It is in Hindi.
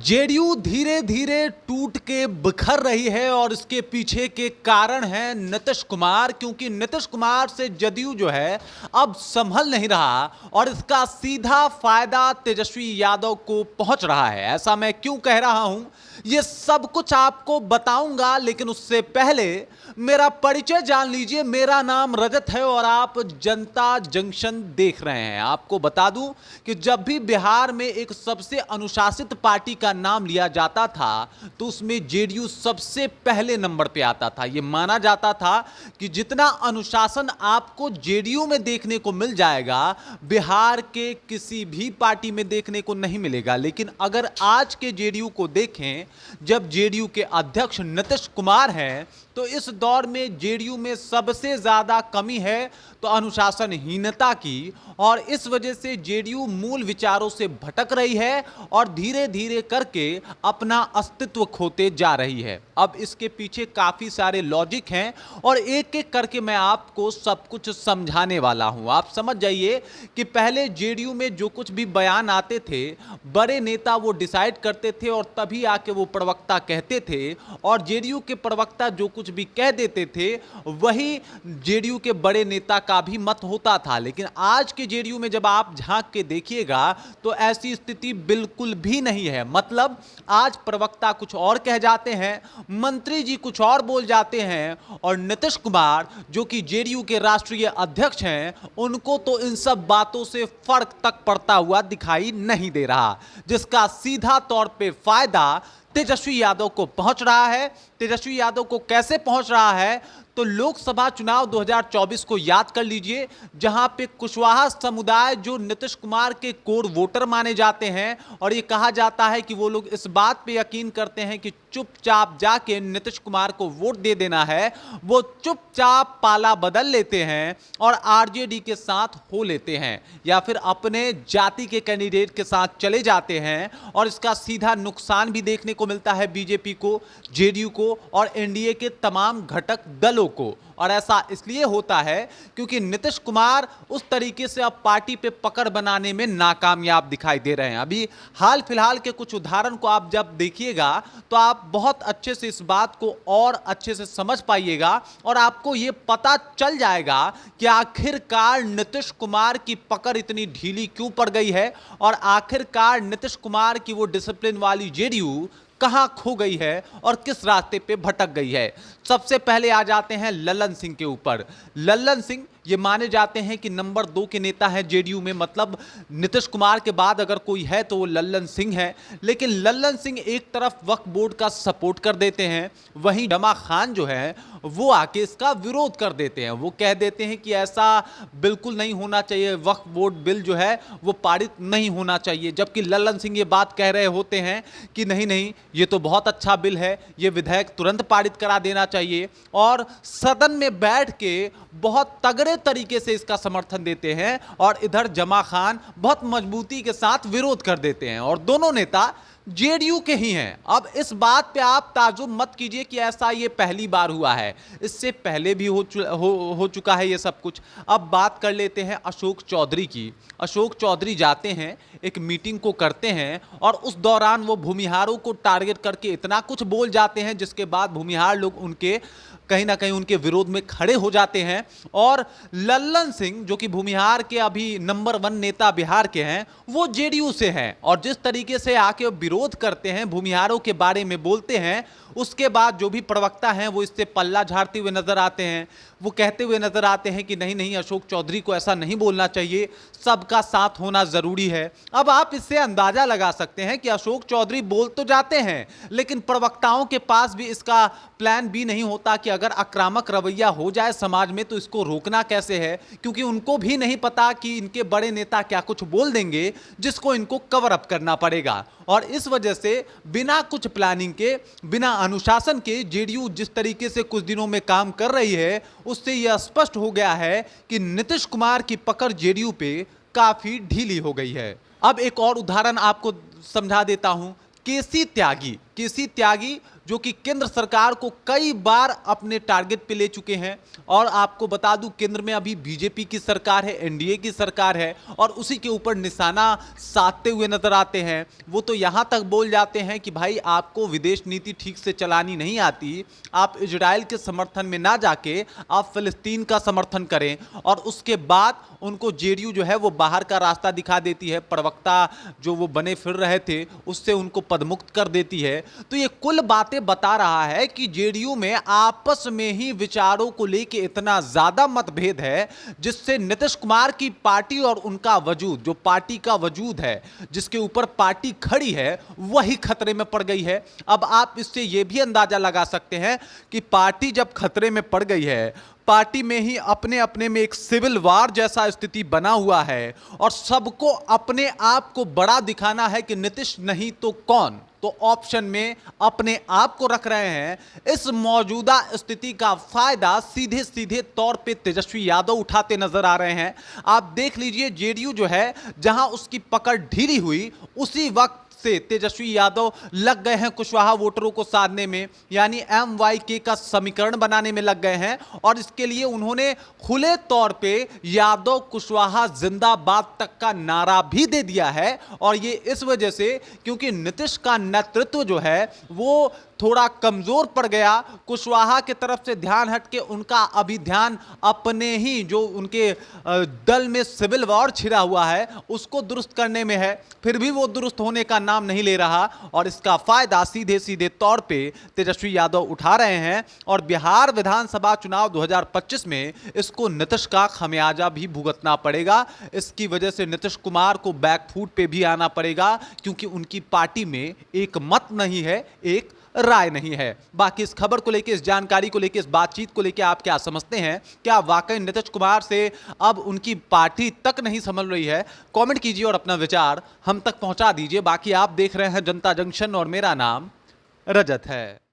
जेडीयू धीरे धीरे टूट के बिखर रही है और इसके पीछे के कारण है नीतीश कुमार, क्योंकि नीतीश कुमार से जदयू जो है अब संभल नहीं रहा और इसका सीधा फायदा तेजस्वी यादव को पहुंच रहा है। ऐसा मैं क्यों कह रहा हूं, ये सब कुछ आपको बताऊंगा, लेकिन उससे पहले मेरा परिचय जान लीजिए। मेरा नाम रजत है और आप जनता जंक्शन देख रहे हैं। आपको बता दूं कि जब भी बिहार में एक सबसे अनुशासित पार्टी का नाम लिया जाता था तो उसमें जेडीयू सबसे पहले नंबर पे आता था। यह माना जाता था कि जितना अनुशासन आपको जेडीयू में देखने को मिल जाएगा बिहार के किसी भी पार्टी में देखने को नहीं मिलेगा। लेकिन अगर आज के जेडीयू को देखें, जब जेडीयू के अध्यक्ष नीतीश कुमार हैं, तो इस दौर में जेडीयू में सबसे ज्यादा कमी है तो अनुशासनहीनता की, और इस वजह से जेडीयू मूल विचारों से भटक रही है और धीरे धीरे करके अपना अस्तित्व खोते जा रही है। अब इसके पीछे काफी सारे लॉजिक हैं और एक एक करके मैं आपको सब कुछ समझाने वाला हूं। आप समझ जाइए कि पहले जेडीयू में जो कुछ भी बयान आते थे, बड़े नेता वो डिसाइड करते थे और तभी आके वो प्रवक्ता कहते थे, और जेडीयू के प्रवक्ता जो कुछ भी कह देते थे वही जेडीयू के बड़े नेता का भी मत होता था। लेकिन आज के जेडीयू में जब आप झांक के देखिएगा तो ऐसी स्थिति बिल्कुल भी नहीं है। मतलब आज प्रवक्ता कुछ और कह जाते हैं, मंत्री जी कुछ और बोल जाते हैं, और नीतीश कुमार जो कि जेडीयू के राष्ट्रीय अध्यक्ष हैं, उनको तो इन सब बातों से फर्क तक पड़ता हुआ दिखाई नहीं दे रहा, जिसका सीधा तौर पे फायदा तेजस्वी यादव को पहुंच रहा है। तेजस्वी यादव को कैसे पहुंच रहा है, तो लोकसभा चुनाव 2024 को याद कर लीजिए, जहां पे कुशवाहा समुदाय जो नीतीश कुमार के कोर वोटर माने जाते हैं, और ये कहा जाता है कि वो लोग इस बात पे यकीन करते हैं कि चुपचाप जाके नीतीश कुमार को वोट दे देना है, वो चुपचाप पाला बदल लेते हैं और आरजेडी के साथ हो लेते हैं या फिर अपने जाति के कैंडिडेट के साथ चले जाते हैं, और इसका सीधा नुकसान भी देखने को मिलता है बीजेपी को, जेडीयू को और एनडीए के तमाम घटक दलों को। और ऐसा इसलिए होता है क्योंकि नीतीश कुमार उस तरीके से अब पार्टी पे पकड़ बनाने में नाकामयाब दिखाई दे रहे हैं। अभी हाल फिलहाल के कुछ उदाहरण को आप जब देखिएगा तो आप बहुत अच्छे से इस बात को और अच्छे से समझ पाइएगा और आपको यह पता चल जाएगा कि आखिरकार नीतीश कुमार की पकड़ इतनी ढीली क्यों पड़ गई है और आखिरकार नीतीश कुमार की वो डिसिप्लिन वाली जेडीयू कहां खो गई है और किस रास्ते पे भटक गई है। सबसे पहले आ जाते हैं लल्लन सिंह के ऊपर। लल्लन सिंह ये माने जाते हैं कि नंबर 2 के नेता हैं जेडीयू में, मतलब नीतीश कुमार के बाद अगर कोई है तो वो लल्लन सिंह है। लेकिन लल्लन सिंह एक तरफ वक्फ बोर्ड का सपोर्ट कर देते हैं, वहीं जमा खान जो है वो आके इसका विरोध कर देते हैं। वो कह देते हैं कि ऐसा बिल्कुल नहीं होना चाहिए, वक्फ बोर्ड बिल जो है वो पारित नहीं होना चाहिए, जबकि लल्लन सिंह ये बात कह रहे होते हैं कि नहीं नहीं ये तो बहुत अच्छा बिल है, ये विधेयक तुरंत पारित करा देना चाहिए, और सदन में बैठ के बहुत तगड़े तरीके से इसका समर्थन देते हैं, और इधर जमा खान बहुत मजबूती के साथ विरोध कर देते हैं, और दोनों नेता जेडीयू के ही हैं। अब इस बात पे आप ताजुब मत कीजिए कि ऐसा ये पहली बार हुआ है, इससे पहले भी हो चुका है ये सब कुछ। अब बात कर लेते हैं अशोक चौधरी की। अशोक चौधरी जाते हैं, एक मीटिंग को करते हैं, और उस दौरान वो भूमिहारों को टारगेट करके इतना कुछ बोल जाते हैं जिसके बाद भूमिहार लोग उनके कहीं ना कहीं उनके विरोध में खड़े हो जाते हैं। और लल्लन सिंह जो कि भूमिहार के अभी नंबर 1 नेता बिहार के हैं, वो जेडीयू से हैं, और जिस तरीके से आके विरोध करते हैं, भूमिहारों के बारे में बोलते हैं, उसके बाद जो भी प्रवक्ता हैं वो इससे पल्ला झाड़ते हुए नजर आते हैं। वो कहते हुए नजर आते हैं कि नहीं नहीं अशोक चौधरी को ऐसा नहीं बोलना चाहिए, सबका साथ होना जरूरी है। अब आप इससे अंदाजा लगा सकते हैं कि अशोक चौधरी बोल तो जाते हैं, लेकिन प्रवक्ताओं के पास भी इसका प्लान बी नहीं होता कि अगर आक्रामक रवैया हो जाए समाज में तो इसको रोकना कैसे है, क्योंकि उनको भी नहीं पता कि इनके बड़े नेता क्या कुछ बोल देंगे जिसको इनको कवर अप करना पड़ेगा। और इस वजह से बिना कुछ प्लानिंग के, बिना अनुशासन के जेडीयू जिस तरीके से कुछ दिनों में काम कर रही है, उससे यह स्पष्ट हो गया है कि नीतीश कुमार की पकड़ जेडीयू पे काफी ढीली हो गई है। अब एक और उदाहरण आपको समझा देता हूं। केसी त्यागी जो कि केंद्र सरकार को कई बार अपने टारगेट पे ले चुके हैं। और आपको बता दूं, केंद्र में अभी बीजेपी की सरकार है, एनडीए की सरकार है, और उसी के ऊपर निशाना साधते हुए नजर आते हैं। वो तो यहां तक बोल जाते हैं कि भाई आपको विदेश नीति ठीक से चलानी नहीं आती, आप इजराइल के समर्थन में ना जाके आप फिलिस्तीन का समर्थन करें। और उसके बाद उनको जेडीयू जो है वो बाहर का रास्ता दिखा देती है, प्रवक्ता जो वो बने फिर रहे थे उससे उनको पदमुक्त कर देती है। तो ये कुल बातें बता रहा है कि जेडीयू में आपस में ही विचारों को लेकर इतना ज्यादा मतभेद है, जिससे नीतीश कुमार की पार्टी और उनका वजूद, जो पार्टी का वजूद है, जिसके ऊपर पार्टी खड़ी है, वही खतरे में पड़ गई है। अब आप इससे यह भी अंदाजा लगा सकते हैं कि पार्टी जब खतरे में पड़ गई है, पार्टी में ही अपने अपने में एक सिविल वार जैसा स्थिति बना हुआ है, और सबको अपने आप को बड़ा दिखाना है कि नीतीश नहीं तो कौन, तो ऑप्शन में अपने आप को रख रहे हैं। इस मौजूदा स्थिति का फायदा सीधे सीधे तौर पे तेजस्वी यादव उठाते नजर आ रहे हैं। आप देख लीजिए, जेडीयू जो है जहां उसकी पकड़ ढीली हुई, उसी वक्त से तेजस्वी यादव लग गए हैं कुशवाहा वोटरों को साधने में, यानी MYK का समीकरण बनाने में लग गए हैं। और इसके लिए उन्होंने खुले तौर पे यादव कुशवाहा जिंदाबाद तक का नारा भी दे दिया है। और ये इस वजह से क्योंकि नीतीश का नेतृत्व जो है वो थोड़ा कमजोर पड़ गया, कुशवाहा की तरफ से ध्यान हटके उनका अभी ध्यान अपने ही जो उनके दल में सिविल वॉर छिड़ा हुआ है उसको दुरुस्त करने में है। फिर भी वो दुरुस्त होने का नाम नहीं ले रहा, और इसका फायदा सीधे सीधे तौर पे तेजस्वी यादव उठा रहे हैं। और बिहार विधानसभा चुनाव 2025 में इसको नीतीश का खमियाजा भी भुगतना पड़ेगा। इसकी वजह से नीतीश कुमार को बैकफुट पे भी आना पड़ेगा, क्योंकि उनकी पार्टी में एक मत नहीं है, एक राय नहीं है। बाकी इस खबर को लेकर, इस जानकारी को लेकर, इस बातचीत को लेकर आप क्या समझते हैं? क्या वाकई नीतीश कुमार से अब उनकी पार्टी तक नहीं संभल रही है? कमेंट कीजिए और अपना विचार हम तक पहुंचा दीजिए। बाकी आप देख रहे हैं जनता जंक्शन और मेरा नाम रजत है।